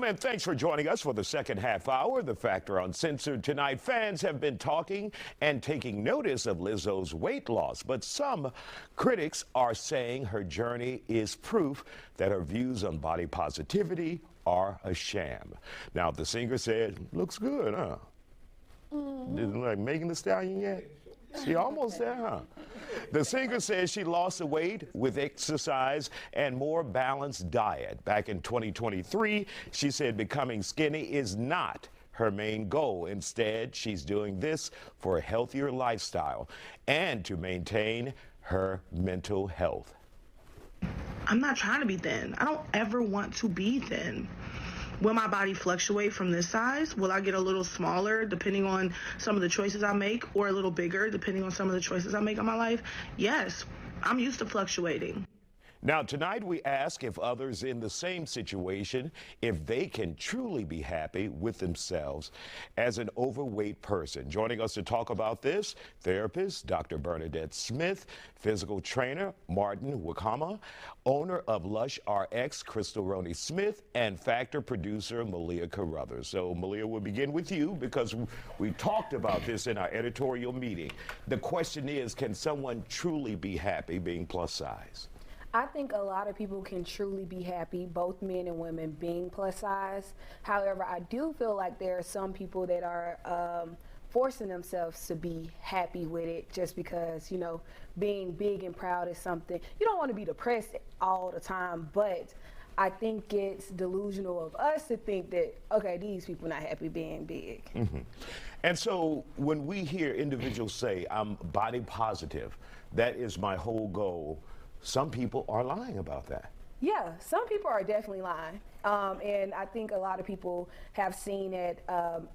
gentlemen, thanks for joining us for the second half hour, The Factor Uncensored. Tonight, fans have been talking and taking notice of Lizzo's weight loss, but some critics are saying her journey is proof that her views on body positivity are a sham. Now, the singer said, looks good, huh? Didn't like Megan Thee Stallion yet? She almost there, huh? The singer says she lost the weight with exercise and more balanced diet. Back in 2023, she said becoming skinny is not her main goal. Instead, she's doing this for a healthier lifestyle and to maintain her mental health. I'm not trying to be thin. I don't ever want to be thin. Will my body fluctuate from this size? Will I get a little smaller depending on some of the choices I make, or a little bigger depending on some of the choices I make in my life? Yes, I'm used to fluctuating. Now, tonight we ask if others in the same situation, if they can truly be happy with themselves as an overweight person. Joining us to talk about this, therapist Dr. Bernadette Smith, physical trainer Martin Wakama, owner of Lush RX, Crystal Roney Smith, and Factor producer Malia Carruthers. So, Malia, we'll begin with you because we talked about this in our editorial meeting. The question is, can someone truly be happy being plus size? I think a lot of people can truly be happy, both men and women, being plus size. However, I do feel like there are some people that are forcing themselves to be happy with it just because, you know, being big and proud is something. You don't want to be depressed all the time, but I think it's delusional of us to think that, okay, these people not happy being big. Mm-hmm. And so when we hear individuals say, I'm body positive, that is my whole goal, some people are lying about that. Yeah, some people are definitely lying. And I think a lot of people have seen it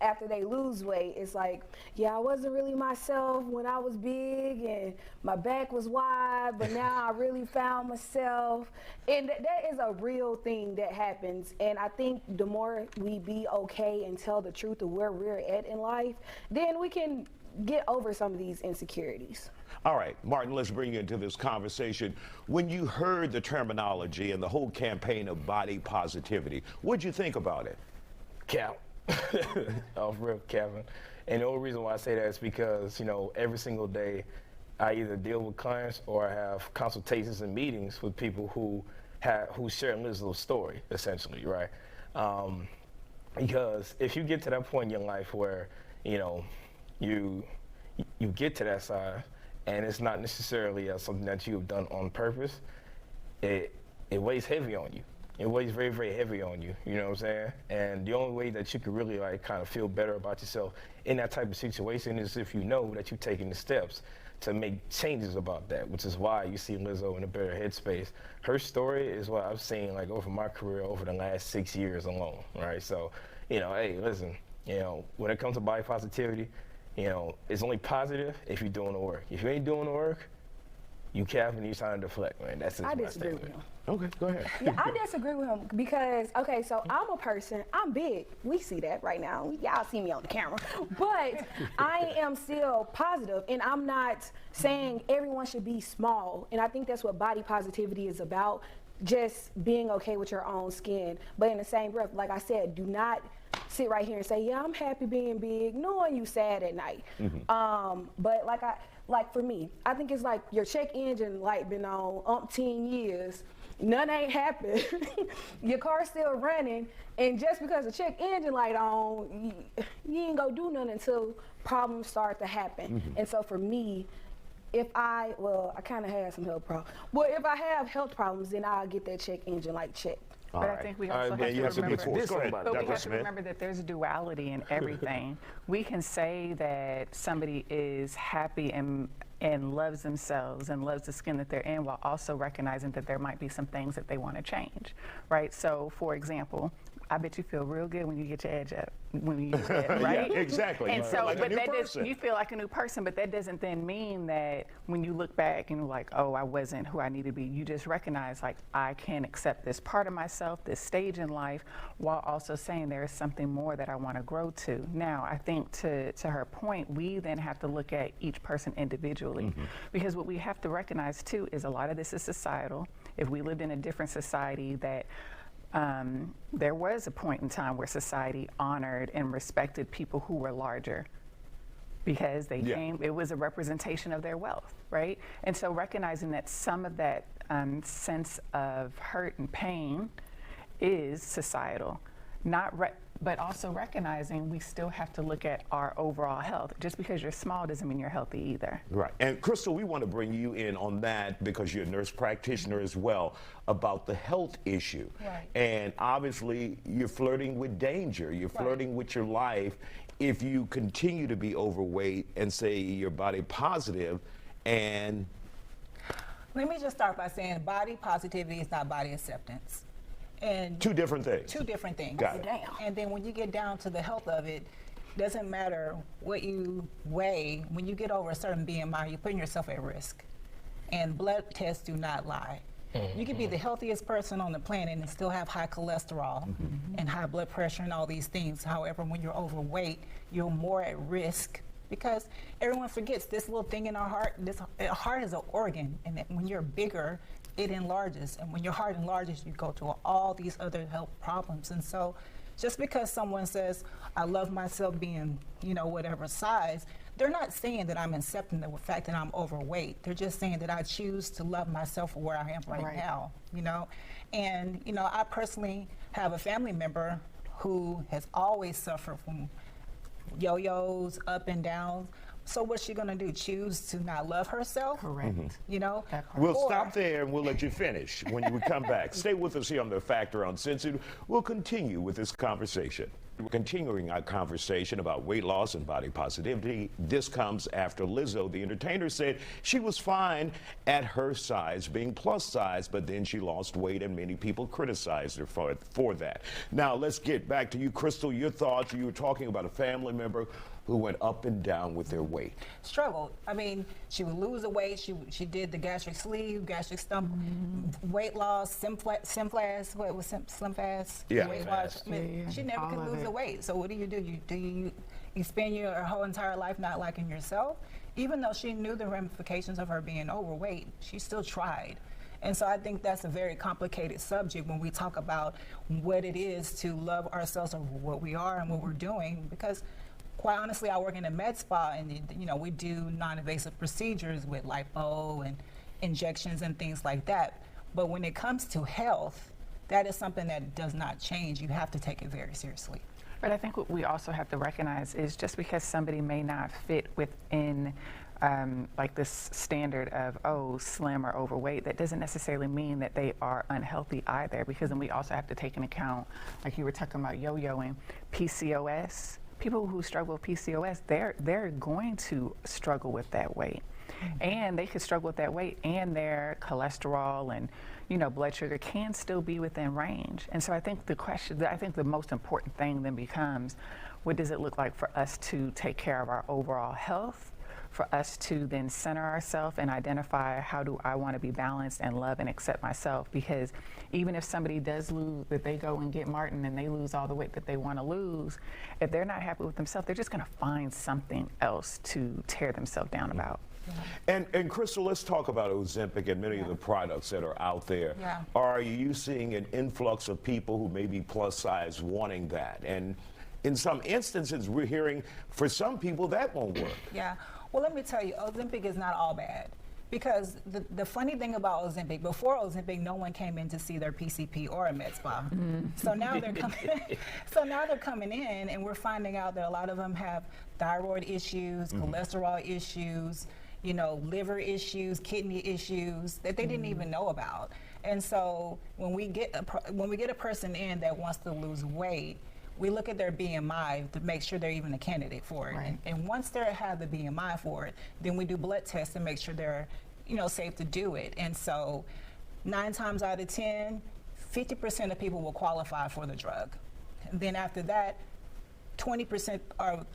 after they lose weight. It's like, yeah, I wasn't really myself when I was big and my back was wide, but now I really found myself. And that is a real thing that happens. And I think the more we be okay and tell the truth of where we're at in life, then we can get over some of these insecurities. All right, Martin, let's bring you into this conversation. When you heard the terminology and the whole campaign of body positivity, what'd you think about it? Cap. Off rip, Kevin. And the only reason why I say that is because, you know, every single day I either deal with clients or I have consultations and meetings with people who share Lizzo's story, essentially, right? Because if you get to that point in your life where, you know, you get to that size, and it's not necessarily something that you have done on purpose, it weighs heavy on you. It weighs very, very heavy on you, you know what I'm saying? And the only way that you can really like kind of feel better about yourself in that type of situation is if you know that you're taking the steps to make changes about that, which is why you see Lizzo in a better headspace. Her story is what I've seen like over my career over the last 6 years alone, right? So, you know, hey, listen, you know, when it comes to body positivity, you know, it's only positive if you're doing the work. If you ain't doing the work, you capping, you trying to deflect, man. That's just I my disagree with statement. him. Okay, go ahead. Yeah, I disagree with him because, okay, so I'm a person, I'm big. We see that right now. Y'all see me on the camera. But I am still positive, and I'm not saying everyone should be small. And I think that's what body positivity is about, just being okay with your own skin. But in the same breath, like I said, do not sit right here and say, yeah, I'm happy being big, knowing you sad at night. Mm-hmm. But like for me, I think it's like your check engine light been on umpteen years, none ain't happened. Your car's still running, and just because the check engine light on, you ain't gonna do nothing until problems start to happen. Mm-hmm. And so for me, I kind of had some health problems. Well, if I have health problems, then I'll get that check engine light checked. But I think we also have to remember that there's a duality in everything. We can say that somebody is happy and loves themselves and loves the skin that they're in while also recognizing that there might be some things that they want to change, right? So, for example, I bet you feel real good when you get your edge up, when you use it, right? Yeah, exactly. And so, like but you feel like a new person, but that doesn't then mean that when you look back and you're like, oh, I wasn't who I need to be. You just recognize, like, I can accept this part of myself, this stage in life, while also saying there is something more that I want to grow to. Now, I think to her point, we then have to look at each person individually, because what we have to recognize too is a lot of this is societal. If we lived in a different society that there was a point in time where society honored and respected people who were larger because they came, it was a representation of their wealth, right? And so recognizing that some of that sense of hurt and pain is societal, but also recognizing we still have to look at our overall health. Just because you're small doesn't mean you're healthy either. Right. And Crystal, we want to bring you in on that because you're a nurse practitioner as well, about the health issue. Right. And obviously you're flirting with danger. You're flirting with your life if you continue to be overweight and say you're body positive. And let me just start by saying body positivity is not body acceptance. And two different things. Two different things. Got it. Damn. And then when you get down to the health of it, doesn't matter what you weigh. When you get over a certain BMI, you're putting yourself at risk. And blood tests do not lie. You can be the healthiest person on the planet and still have high cholesterol and high blood pressure and all these things. However, when you're overweight, you're more at risk because everyone forgets this little thing in our heart. Our heart is an organ, and that when you're bigger, it enlarges. And when your heart enlarges, you go to all these other health problems. And so just because someone says, I love myself being, whatever size, they're not saying that I'm accepting the fact that I'm overweight. They're just saying that I choose to love myself for where I am right now, And, I personally have a family member who has always suffered from yo-yos, up and downs. So what's she gonna do? Choose to not love herself? Correct. We'll stop there and we'll let you finish when we come back. Stay with us here on The Factor Uncensored. We'll continue with this conversation. We're continuing our conversation about weight loss and body positivity. This comes after Lizzo, the entertainer, said she was fine at her size, being plus size, but then she lost weight and many people criticized her for that. Now, let's get back to you, Crystal. Your thoughts. You were talking about a family member who went up and down with their weight. Struggled. I mean, she would lose the weight. She did the gastric sleeve, gastric stomach, weight loss, Slim Fast, what was Slim Fast? Yeah. Weight loss. I mean, she never could lose the weight. So what do? You spend your whole entire life not liking yourself? Even though she knew the ramifications of her being overweight, she still tried. And so I think that's a very complicated subject when we talk about what it is to love ourselves or what we are and what we're doing, because quite honestly, I work in a med spa, and we do non-invasive procedures with lipo and injections and things like that. But when it comes to health, that is something that does not change. You have to take it very seriously. But I think what we also have to recognize is just because somebody may not fit within like this standard of, slim or overweight, that doesn't necessarily mean that they are unhealthy either, because then we also have to take into account, like you were talking about yo-yoing, PCOS. People who struggle with PCOS, they're going to struggle with that weight. And they could struggle with that weight and their cholesterol and, blood sugar can still be within range. And so I think the most important thing then becomes, what does it look like for us to take care of our overall health, for us to then center ourselves and identify how do I want to be balanced and love and accept myself. Because even if somebody does lose, that they go and get Martin and they lose all the weight that they want to lose, if they're not happy with themselves, they're just going to find something else to tear themselves down about. And Crystal, let's talk about Ozempic and many of the products that are out there. Are you seeing an influx of people who may be plus size wanting that? And in some instances, we're hearing for some people that won't work. Yeah. Well, let me tell you, Ozempic is not all bad. Because the funny thing about Ozempic, before Ozempic, no one came in to see their PCP or a med spa. So now they're coming in, and we're finding out that a lot of them have thyroid issues, cholesterol issues, liver issues, kidney issues that they didn't even know about. And so when we get a person in that wants to lose weight, we look at their BMI to make sure they're even a candidate for it. Right. And once they have the BMI for it, then we do blood tests to make sure they're, safe to do it. And so 9 times out of 10, 50% of people will qualify for the drug. And then after that, 20%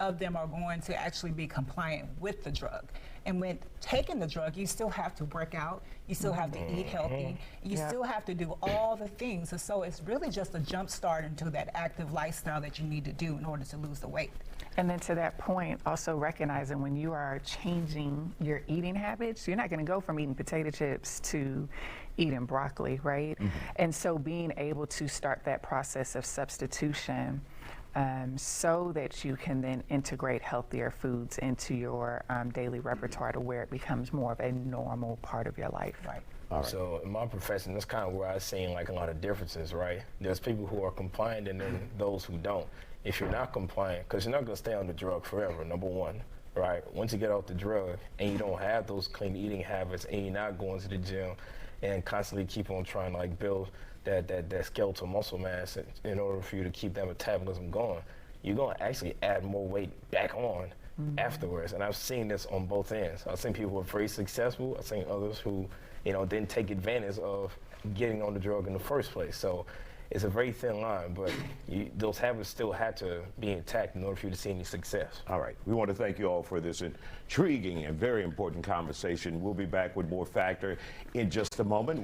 of them are going to actually be compliant with the drug. And when taking the drug, you still have to work out, you still have to eat healthy, you still have to do all the things. And so it's really just a jump start into that active lifestyle that you need to do in order to lose the weight. And then to that point, also recognizing when you are changing your eating habits, you're not going to go from eating potato chips to eating broccoli, right? And so being able to start that process of substitution so that you can then integrate healthier foods into your daily repertoire to where it becomes more of a normal part of your life. Right. All right. So in my profession, that's kind of where I've seen like a lot of differences, right? There's people who are compliant and then those who don't. If you're not compliant, because you're not going to stay on the drug forever, number one, right? Once you get off the drug and you don't have those clean eating habits and you're not going to the gym and constantly keep on trying to like build that skeletal muscle mass in order for you to keep that metabolism going, you're going to actually add more weight back on afterwards. And I've seen this on both ends. I've seen people who are very successful. I've seen others who, didn't take advantage of getting on the drug in the first place. So it's a very thin line, but those habits still had to be intact in order for you to see any success. All right. We want to thank you all for this intriguing and very important conversation. We'll be back with more Factor in just a moment.